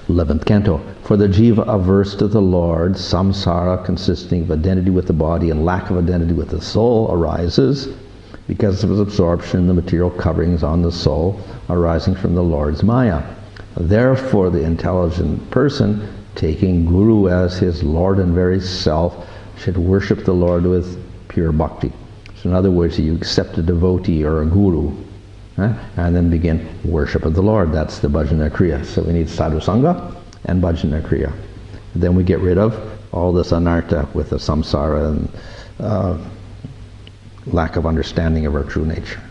11th canto. For the jiva averse to the Lord, samsara, consisting of identity with the body and lack of identity with the soul, arises because of his absorption in the material coverings on the soul arising from the Lord's maya. Therefore, the intelligent person, taking Guru as his Lord and very self, should worship the Lord with pure bhakti. So in other words, you accept a devotee or a guru, and then begin worship of the Lord. That's the bhajana kriya. So we need sadhu sangha and bhajana kriya. Then we get rid of all this anarta with the samsara and lack of understanding of our true nature.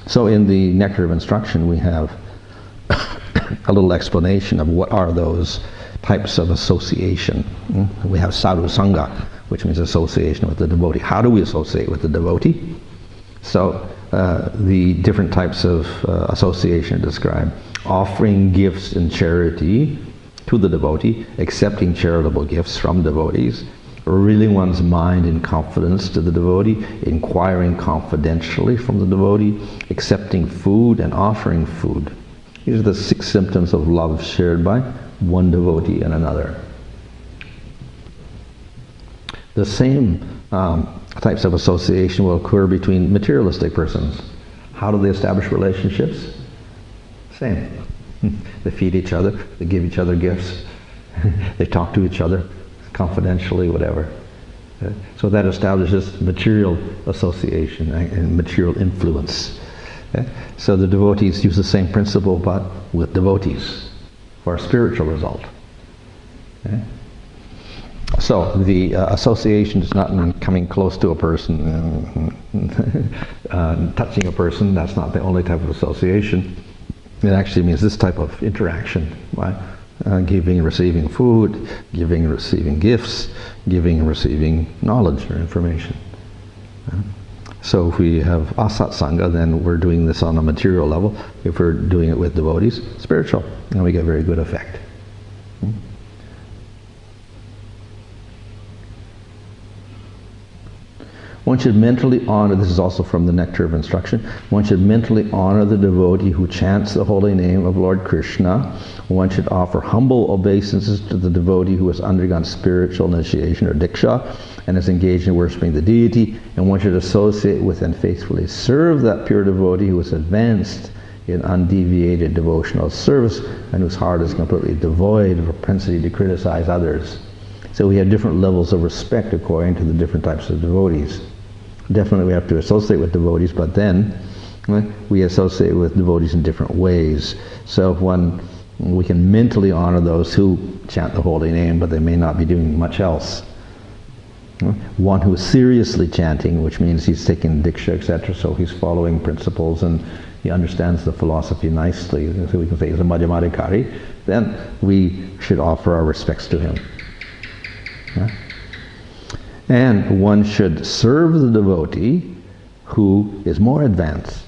So in the Nectar of Instruction, we have a little explanation of what are those types of association. We have sadhu sangha, which means association with the devotee. How do we associate with the devotee? So the different types of association are described. Offering gifts in charity to the devotee, accepting charitable gifts from devotees, revealing one's mind in confidence to the devotee, inquiring confidentially from the devotee, accepting food and offering food. These are the 6 symptoms of love shared by one devotee and another. The same types of association will occur between materialistic persons. How do they establish relationships? Same. They feed each other, they give each other gifts, they talk to each other confidentially, whatever. So that establishes material association and material influence. So the devotees use the same principle but with devotees for a spiritual result. So the association is not in coming close to a person, touching a person. That's not the only type of association. It actually means this type of interaction, right? Giving and receiving food, giving and receiving gifts, giving and receiving knowledge or information. So if we have asat sangha, then we're doing this on a material level. If we're doing it with devotees, spiritual, and we get very good effect. One should mentally honor, this is also from the Nectar of Instruction, one should mentally honor the devotee who chants the holy name of Lord Krishna. One should offer humble obeisances to the devotee who has undergone spiritual initiation or diksha and is engaged in worshipping the deity. And one should associate with and faithfully serve that pure devotee who is advanced in undeviated devotional service and whose heart is completely devoid of propensity to criticize others. So we have different levels of respect according to the different types of devotees. Definitely we have to associate with devotees, but then we associate with devotees in different ways. So we can mentally honor those who chant the holy name, but they may not be doing much else. One who is seriously chanting, which means he's taking diksha, etc., so he's following principles and he understands the philosophy nicely, so we can say he's a madhyamadikari, then we should offer our respects to him. And one should serve the devotee who is more advanced.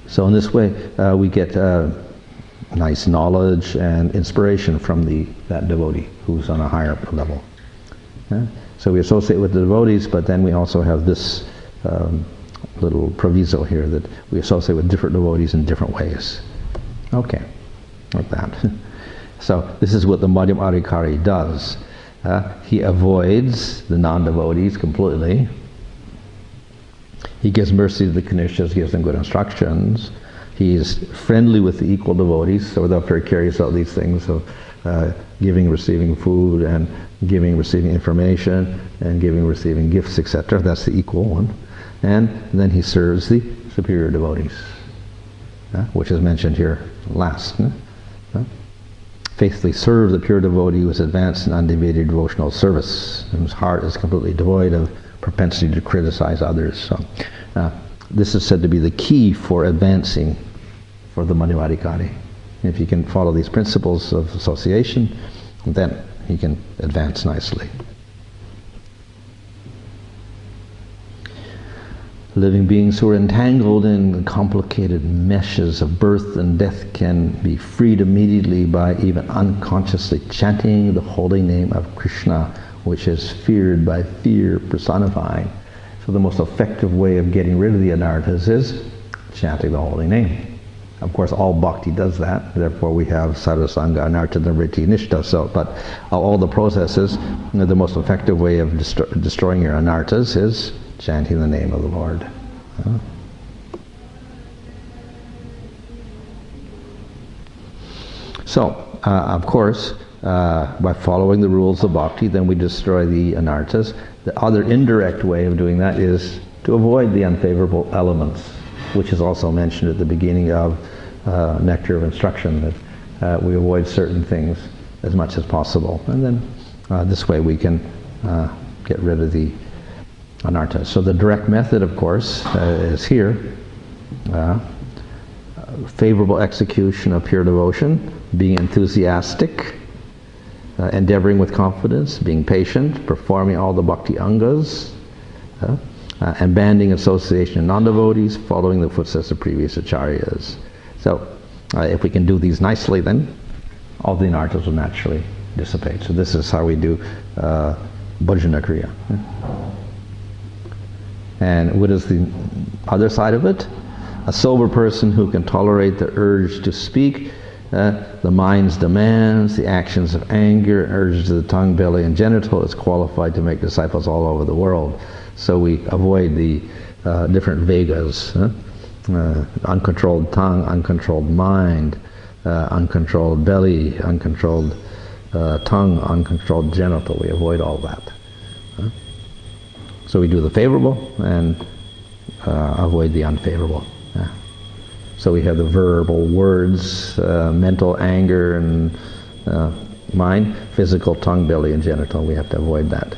So in this way we get nice knowledge and inspiration from that devotee who's on a higher level. So we associate with the devotees, but then we also have this little proviso here that we associate with different devotees in different ways. Okay, like that. So this is what the Madhyam Adhikari does. He avoids the non-devotees completely. He gives mercy to the Kanishas, gives them good instructions. He's friendly with the equal devotees, so therefore he carries out these things of giving, receiving food, and giving, receiving information, and giving, receiving gifts, etc. That's the equal one. And then he serves the superior devotees, which is mentioned here last. Faithfully serve the pure devotee who is advanced in undeviated devotional service, whose heart is completely devoid of propensity to criticize others. So this is said to be the key for advancing for the Madhyavadikari. If you can follow these principles of association, then he can advance nicely. Living beings who are entangled in complicated meshes of birth and death can be freed immediately by even unconsciously chanting the holy name of Krishna, which is feared by fear personified. So the most effective way of getting rid of the anarthas is chanting the holy name. Of course, all bhakti does that. Therefore, we have sadhusanga, anartha, nivritti, nishta. So, but all the processes, the most effective way of destroying your anarthas is chanting the name of the Lord. So, of course, by following the rules of bhakti, then we destroy the anarthas. The other indirect way of doing that is to avoid the unfavorable elements, which is also mentioned at the beginning of Nectar of Instruction, that we avoid certain things as much as possible. And then this way we can get rid of the anarthas. So the direct method, of course, is here. Favorable execution of pure devotion, being enthusiastic, endeavoring with confidence, being patient, performing all the bhakti angas, abandoning association of non-devotees, following the footsteps of previous acharyas. So if we can do these nicely, then all the anarthas will naturally dissipate. So this is how we do bhajana kriya. And what is the other side of it? A sober person who can tolerate the urge to speak, the mind's demands, the actions of anger, urges of the tongue, belly, and genital, is qualified to make disciples all over the world. So we avoid the different vegas, uncontrolled tongue, uncontrolled mind, uncontrolled belly, uncontrolled tongue, uncontrolled genital. We avoid all that. So we do the favorable and avoid the unfavorable. So we have the verbal words, mental anger and mind, physical tongue, belly, and genital. We have to avoid that.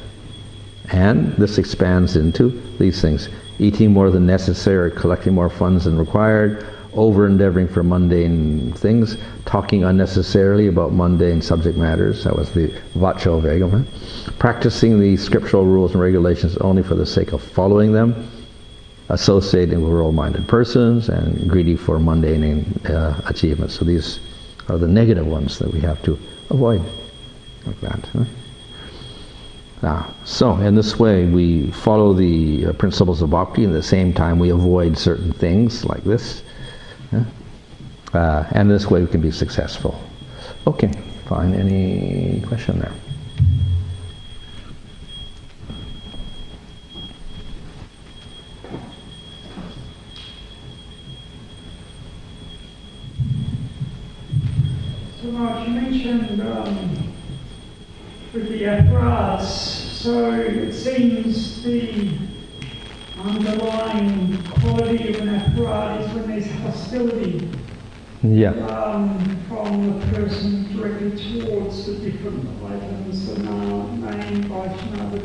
And this expands into these things: eating more than necessary, collecting more funds than required, over-endeavoring for mundane things, talking unnecessarily about mundane subject matters. That was the vacho vegam. Practicing the scriptural rules and regulations only for the sake of following them, associating with world-minded persons, and greedy for mundane achievements. So these are the negative ones that we have to avoid, like that. So in this way we follow the principles of bhakti, and at the same time we avoid certain things like this. And this way we can be successful. Okay, fine. Any question there? So Mark, you mentioned with the apparatus, so it seems the underlying quality of an apparatus is when there's hostility from the person directed towards the different items, the name, Vaishnava,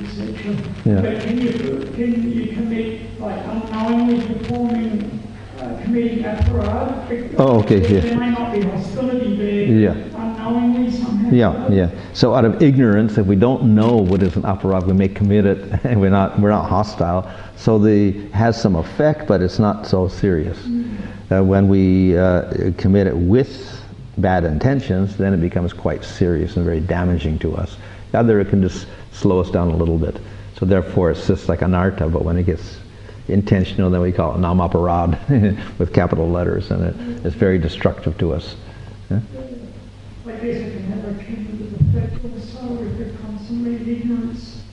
etc. But can you commit, like, unknowingly performing committing apparat? Oh, okay, there may not be hostility there, unknowingly somehow. So out of ignorance, if we don't know what is an apparat, we may commit it, and we're not hostile. So it has some effect, but it's not so serious. When we commit it with bad intentions, then it becomes quite serious and very damaging to us. The other, it can just slow us down a little bit. So therefore, it's just like anartha, but when it gets intentional, then we call it namaparad with capital letters, and it's very destructive to us. Yeah? I guess it can have a cumulative effect also if there comes some ignorance.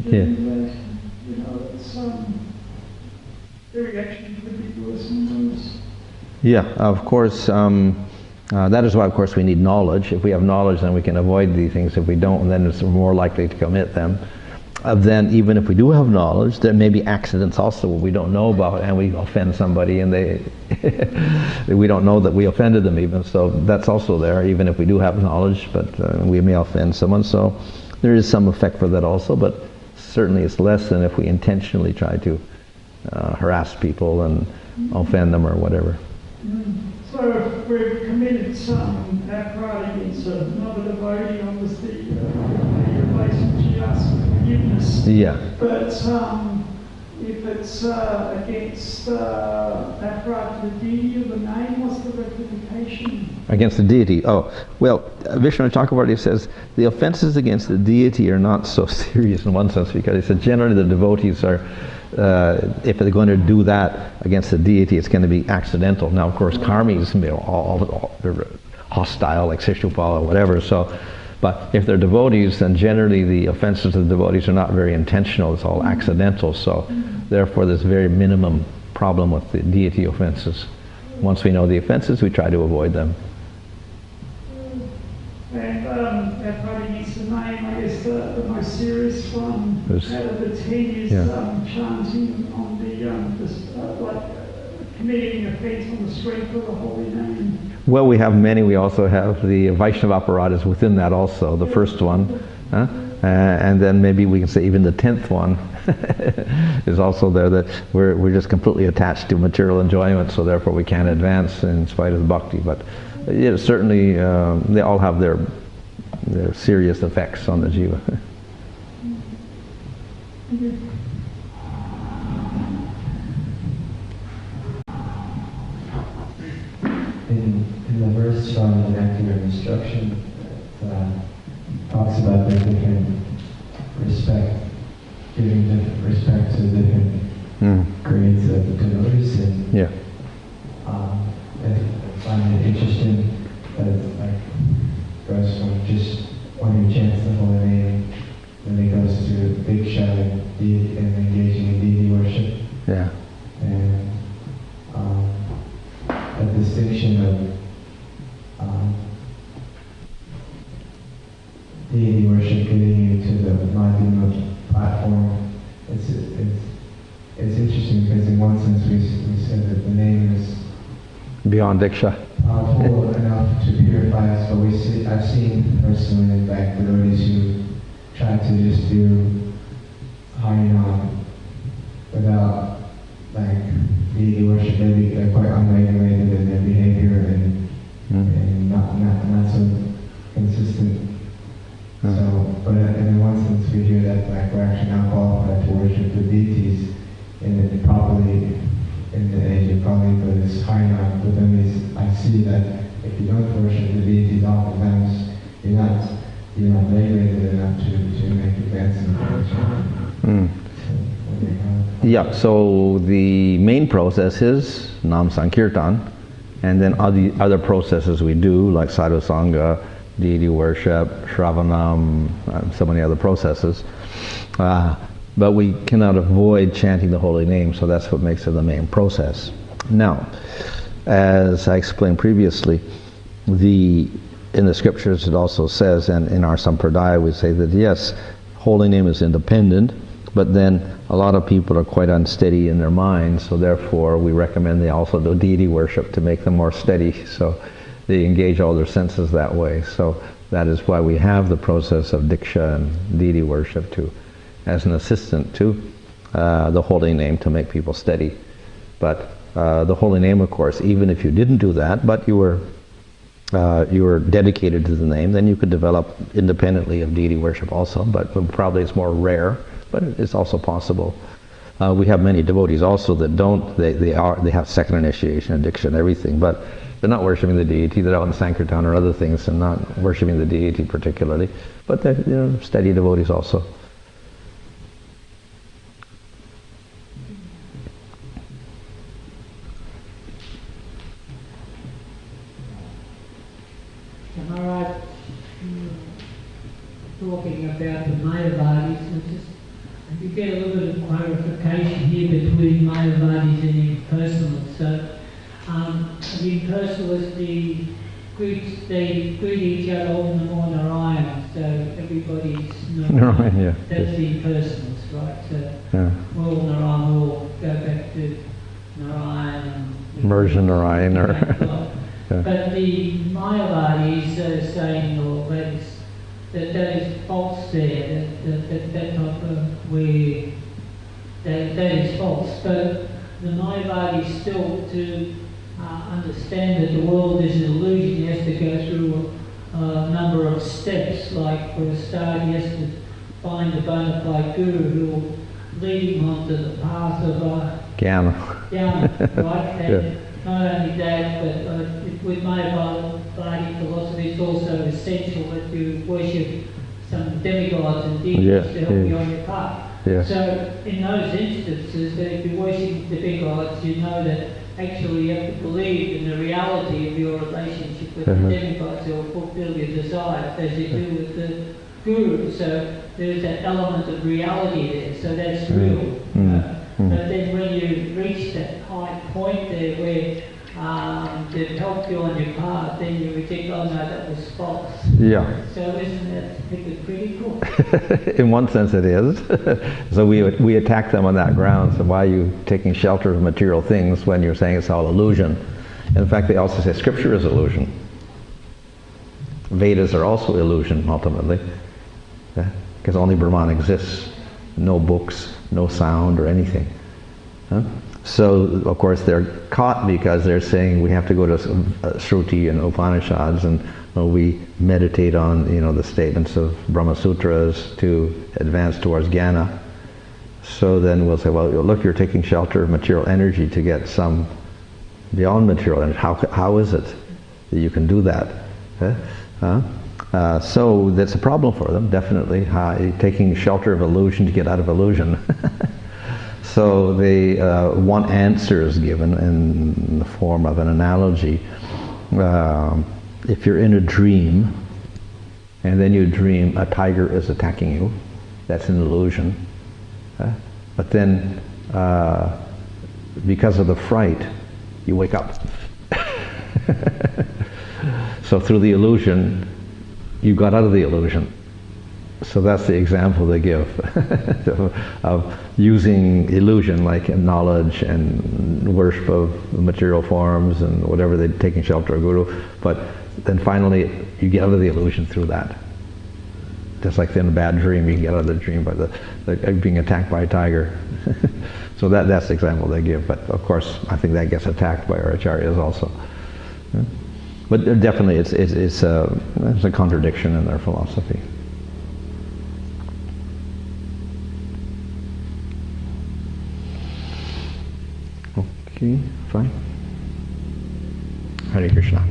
Yeah. You know, it's the reaction could be worse and worse. Yeah, of course. That is why, of course, we need knowledge. If we have knowledge, then we can avoid these things. If we don't, then it's more likely to commit them. Then, even if we do have knowledge, there may be accidents also we don't know about, and we offend somebody, and they we don't know that we offended them even. So that's also there, even if we do have knowledge, but we may offend someone. So there is some effect for that also, but certainly it's less than if we intentionally try to harass people and offend them or whatever. So if we've committed some aparad against another devotee, obviously the relationship asks for forgiveness. Yeah. But if it's against aparad to the deity of the name, what's the rectification? Against the deity. Oh, well, Vishnu Chakravarti says the offenses against the deity are not so serious in one sense, because he said generally the devotees are, if they're going to do that against the deity, it's going to be accidental. Now, of course, karmis, they're hostile, like Sishupal or whatever. So, but if they're devotees, then generally the offenses of the devotees are not very intentional. It's all accidental. So, therefore, there's very minimum problem with the deity offenses. Once we know the offenses, we try to avoid them. And that party is the name, I guess, the most serious one out of the 10 is chanting on committing an offense on the strength of the holy name. Well, we have many. We also have the Vaishnava apparatus within that also, the first one. And then maybe we can say even the 10th one is also there, that we're just completely attached to material enjoyment, so therefore we can't advance in spite of the bhakti. But yeah, certainly they all have their serious effects on the jiva. In the verse from Enacting of Instruction, talks about the different respect, giving different respect to different grades of devotees, and yeah. I find it interesting that it goes from just one who chants the holy name, then it goes to Diksha and engaging in deity worship. Yeah. And a distinction of deity worship getting you to the Madhyama platform. It's interesting because in one sense we said that the name is beyond Diksha. Powerful enough to purify us, but I've seen personally, in fact, devotees who try to just do Harinam without deity worship. They're quite unregulated in their behavior and not so consistent. So, but in one sense, we hear that we're actually not qualified to worship the deities properly in the age of Kali, but it's Harinam. But then I see that if you don't worship the deities, oftentimes you're not regulated enough to make advancement. Yeah, so the main process is Nam Sankirtan, and then other processes we do, like Sadhu Sangha, deity worship, Shravanam, so many other processes. But we cannot avoid chanting the holy name, so that's what makes it the main process. Now, as I explained previously, in the scriptures it also says, and in our Sampradaya we say that yes, holy name is independent, but then a lot of people are quite unsteady in their minds, so therefore we recommend they also do deity worship to make them more steady, so they engage all their senses that way. So that is why we have the process of Diksha and deity worship as an assistant to the holy name to make people steady. But the holy name, of course, even if you didn't do that, but you were dedicated to the name, then you could develop independently of deity worship also, but probably it's more rare, but it's also possible. We have many devotees also that don't, they have second initiation, addiction, everything, but They're not worshipping the deity. They're out in Sankirtan or other things and not worshipping the deity particularly. But they're steady devotees also. Maharaj, talking about the Mayavadis, you get a little bit of clarification here between Mayavadis and impersonalists. So, the impersonalists, they greet each other on the Narayan, so everybody's Narayan. Yeah. That's the impersonalists, right? So, Yeah. we're all Narayan, we'll go back to Narayan. Immersion Narayan or... Yeah. But the Mayavadis are saying, or that is false there, that type of where that is false. But the Mayavadis still to understand that the world is an illusion, he has to go through a number of steps. Like for a start, he has to find a bona fide guru who will lead him onto the path of Jnana. right? And not only that, but with Mayavadi philosophy, it's also essential that you worship some demigods and deities to help you on your path. Yeah. So in those instances, that if you worship demigods, you know that actually you have to believe in the reality of your relationship with the demigods who will fulfill your desires as you do with the guru. So there's that element of reality there, so that's real. But then when you reach that high point there where they've helped you on your path, then you reject, oh no, that was false. Yeah. So isn't that hypocritical? In one sense it is. So we attack them on that ground. So why are you taking shelter of material things when you're saying it's all illusion? In fact, they also say scripture is illusion. Vedas are also illusion, ultimately. Because only Brahman exists. No books, no sound or anything. So, of course, they're caught because they're saying we have to go to Shruti and Upanishads and we meditate on, the statements of Brahma Sutras to advance towards Jnana. So then we'll say, well, look, you're taking shelter of material energy to get some beyond material energy. How is it that you can do that? So that's a problem for them, definitely, taking shelter of illusion to get out of illusion. So they want answers given in the form of an analogy. If you're in a dream, and then you dream a tiger is attacking you, that's an illusion. But then, because of the fright, you wake up. So through the illusion, you got out of the illusion. So that's the example they give of using illusion like knowledge and worship of material forms and whatever, they're taking shelter of guru. But then finally you get out of the illusion through that. Just like in a bad dream, you can get out of the dream by being attacked by a tiger. So that's the example they give. But of course, I think that gets attacked by our acharyas also. But definitely it's a contradiction in their philosophy. Okay, fine. Hare Krishna.